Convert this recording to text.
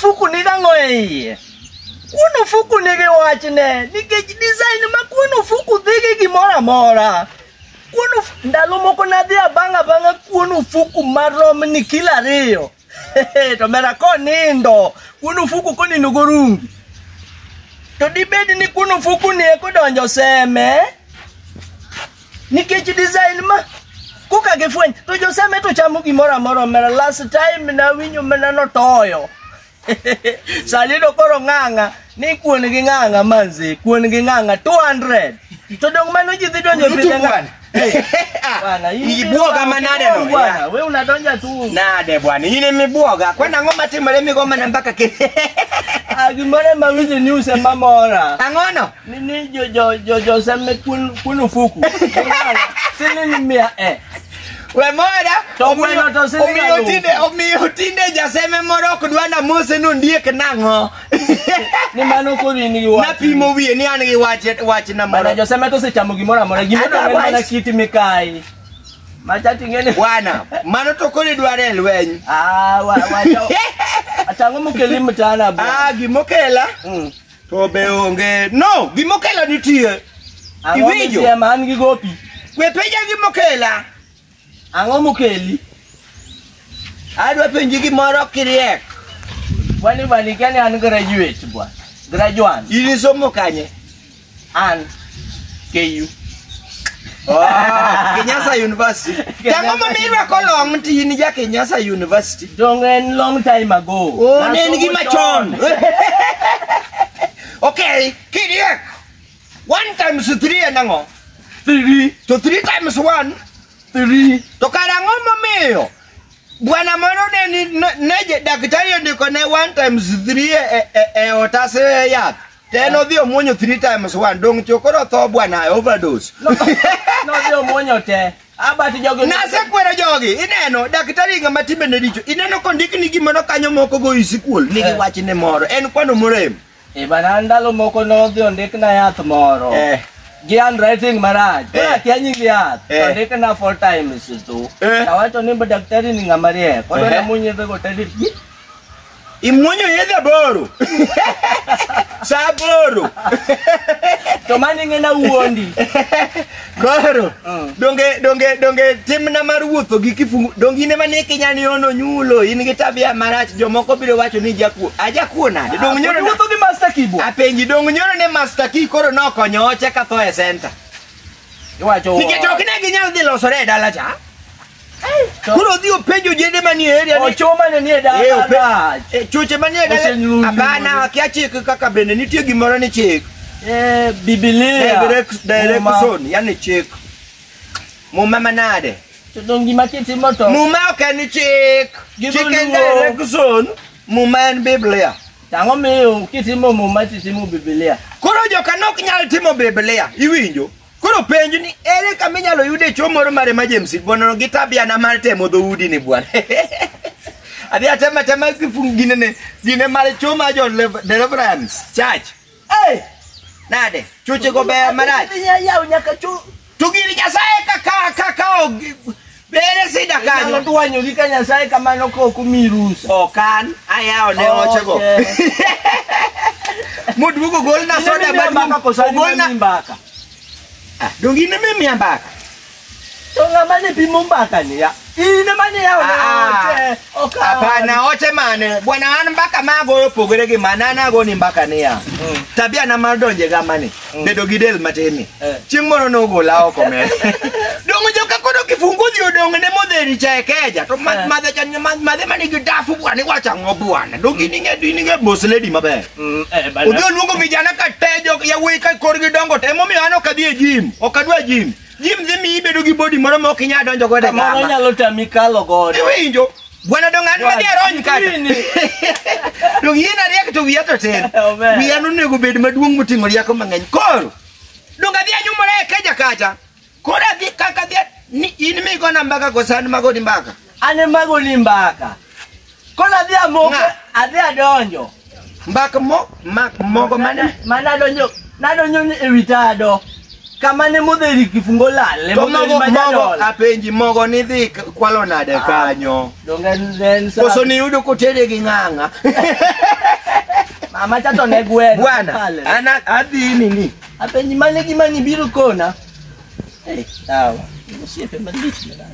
fuku ni dangoe. Kuno fuku nige wachne. Nige design ma kuno fuku dhigi gimora mora. Kuno ndalo moko nadhia banga kuno fuku marom ni kila riyo. To mera konindo. Kuno fuku koni nugurungi. To dibedi ni kuno fuku ni eko donjo seme. Nikech design ma. Kuka gefuen. To jo seme to chamu gimora mora mera last time na winyo mena no toyo. Salido koro nganga. Ni kuon gi nganga manzi. Kuon gi nganga 200. To dong mano jithi donjo pile nganga. Bwana, hii buoga manade no. Bwana, wewe unadonja tu. Nade bwana, hii ni buoga. Kwenda ngoma timole migoma na mpaka kile. Agimore mawinje news mamora. Angono. Nini jo seme kunu fuku. Sini mia We moda. Omiyo tinde jaseme moro kudwana mose no ndiek nango. Ni mano kuri ni wa. Na pimo wiye ni an gi wach na moro. Bana joseme to se chamo gimora mora gimoro na kiti mikai. Machati ngene bwana mano to kuri dware lweny. Atango mukeli mtana bwana. Gimokela. To be onge. No, gimokela nitie. Iwijo. Ango man gi gopi. We peja gimokela. Ango mukeli. Adwa penji gimoro kiriek. Wani kani an graduate bwana. Graduate. Ili somo kanye? An KU. Kenyasa University. Tango mamirwa kolong mtini ja Kenyasa University. Dongen long time ago. Oh, neni gimachon. Okay, kiriek. 1 times 3 nango. 3. So 3 times 1. 3. To karango mamiyo. Bwana moro neje daktari ndiko ne 1 times 3 otase yath. Teno dio muonyo 3 times 1 dong chokoro tho bwana overdose. No dio muonyo te. Abati jogi. Nase kwero jogi. Ineno daktari ngama timbe ne dicho. Ineno kondik ni gimoro kanyo moko go isikul nigi wach ne moro. En kwano morem. Bana ndalo moko no dio ndik na yath moro. Gian writing maraj. Kwa kianyi yath. Ndik na 4 times tu. Tawato nimba daktari ni ngamarie. Kwa na munye bego tadi. Imunyo yedhe boro. Saboro. To mani ngena uondi. Koro. Donge timna mar wuotho gi kifungu. Dongine mane kenyani ono nyulo. In gi tabia marach jomoko biro wacho ni jakuo. Ajakuo nade. Dong nyoro wuotho gi Master Key bo. Apenji dong nyoro ne Master Key koro nokonyo oche ka tho e center. Iwacho. Nikech ok ne ginyal dhi losore e dala cha. Kuro dio pejo jede mani area ni choma ne nie dala. Chuche mani dala. Abana akia chik kaka bende nitie gimoro ni chik. Biblia. Direction yani chik. Muma manade. To dongi makiti moto. Muma okani chik. Chicken direction. Muma en Biblia. Tango me kitimo muma titimo Biblia. Kuro joka nok nyal timo Biblia. Iwinjo. Kuro penjo ni ere kama nyalo yude chomoro mare ma James bono gi tabia na mar temo do udi ni bwana. Adi atema kifungine gine mare choma jo deliverance church. Nade chuche go be marach. Ya unyaka chu. Tugiri nyasaye kaka bere sida kanyo. Nalo tuwanyo lika nyasaye kama noko kumirusa. Okan aya one ochego. Mudugo gol na soda badu. Gol na mbaka. Dongine mimi ambaka. Tonga mane pimo mbaka ni ya. Ine mane ya oche. Hapana oche mane. Bwana an mbaka mago opogore gi manana go ni mbaka ni ya. Tabia na madonje ga mane. Bedo gidel mateni. Chieng moro no gola oko me. Dongo joka kodo kifungu dio dongo ne moderi cha ekeja. To madhe chanya madhe mani gidafu bwana wacha ngobwana. Dongine nge boss lady mabe. Udio luongo vijana ka tejo ya wika korgi dongo temo mi ano kadhi gym. Okadwa gym. Jim dhimi ibedo gi body moro ma okinya donjo gode gama. Moro nyalo tami kalo gode. Iwinjo. Bwana dongan ma dia rony kata. Dong yena riek to wiya to ten. Wiya no nego bed maduong motingo rieko mangeny. Koro. Donga dhia nyumore keja kacha. Kora dhi kaka dhia ni in mi gona mbaka go san mago di mbaka. Ane mago ni mbaka. Kona dhia moko adhia donjo. Mbaka mogo mana donjo. Nadonjo ni evitado. Kama ne moderi kifungo lale mogo apenji mogo ni dhi kwalo nade kanyo dongen koso ni yudo kotere gi nganga amachato ne gweno. Bwana, ana adhi nini? Apenji mane gima ni biro kona. Eh, sawa. Usiepe malich na.